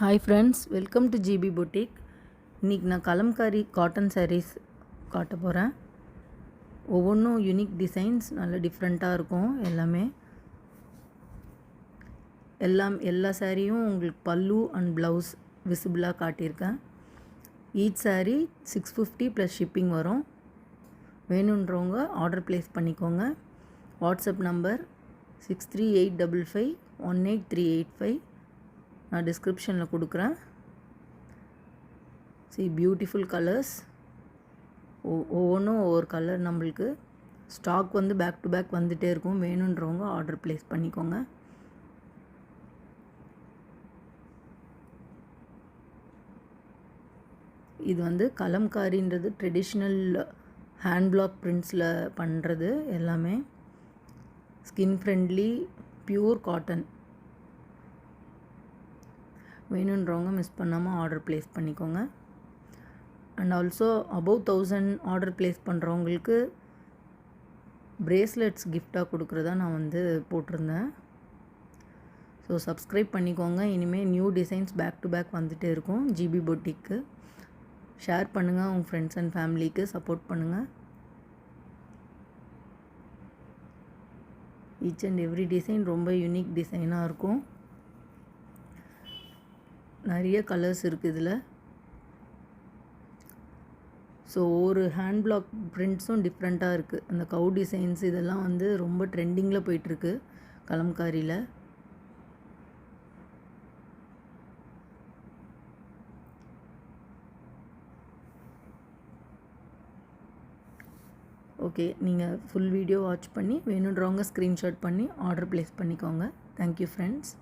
Hi friends, welcome to GB boutique. இன்றைக்கி நான் Kalamkari cotton saris காட்ட போகிறேன். ஒவ்வொன்றும் யூனிக் டிசைன்ஸ், நல்ல டிஃப்ரெண்ட்டாக இருக்கும். எல்லா சாரியும் உங்களுக்கு பல்லு அண்ட் ப்ளவுஸ் விசிபிளாக காட்டியிருக்கேன். ஈச் சாரீ 650 ப்ளஸ் ஷிப்பிங் வரும். வேணுன்றவங்க ஆர்டர் ப்ளேஸ் பண்ணிக்கோங்க. வாட்ஸ்அப் நம்பர் 6385518385 நான் டிஸ்கிரிப்ஷனில் கொடுக்குறேன். பியூட்டிஃபுல் கலர்ஸ், ஒவ்வொன்றும் ஒவ்வொரு கலர். நம்மளுக்கு ஸ்டாக் பேக் டு பேக் வந்துகிட்டே இருக்கும். வேணுன்றவங்க ஆர்டர் ப்ளேஸ் பண்ணிக்கோங்க. இது கலம்காரின்றது ட்ரெடிஷ்னல் ஹேண்ட் பிளாக் பிரிண்ட்ஸில் பண்ணுறது. எல்லாமே ஸ்கின் ஃப்ரெண்ட்லி பியூர் காட்டன். வேணுன்றவங்க மிஸ் பண்ணாமல் ஆர்டர் ப்ளேஸ் பண்ணிக்கோங்க. And also above 1000 order place பண்ணுறவங்களுக்கு பிரேஸ்லெட்ஸ் கிஃப்டாக கொடுக்குறதா நான் போட்டிருந்தேன். ஸோ சப்ஸ்கிரைப் பண்ணிக்கோங்க. இனிமேல் new designs back to back வந்துகிட்டே இருக்கும். ஜிபி பொட்டிக்கு ஷேர் பண்ணுங்கள். உங்கள் ஃப்ரெண்ட்ஸ் அண்ட் ஃபேமிலிக்கு சப்போர்ட் பண்ணுங்கள். ஈச் அண்ட் எவ்ரி டிசைன் ரொம்ப யூனிக் டிசைனாக இருக்கும். நிறைய கலர்ஸ் இருக்குது இதில். ஸோ ஒரு ஹேண்ட் பிளாக் பிரிண்ட்ஸும் டிஃப்ரெண்ட்டாக இருக்குது. அந்த கவு டிசைன்ஸ் இதெல்லாம் ரொம்ப ட்ரெண்டிங்கில் போயிட்டுருக்கு கலம்காரியில். ஓகே, நீங்கள் ஃபுல் வீடியோ வாட்ச் பண்ணி வேணுன்றவங்க ஸ்க்ரீன்ஷாட் பண்ணி ஆர்டர் ப்ளேஸ் பண்ணிக்கோங்க. Thank you friends.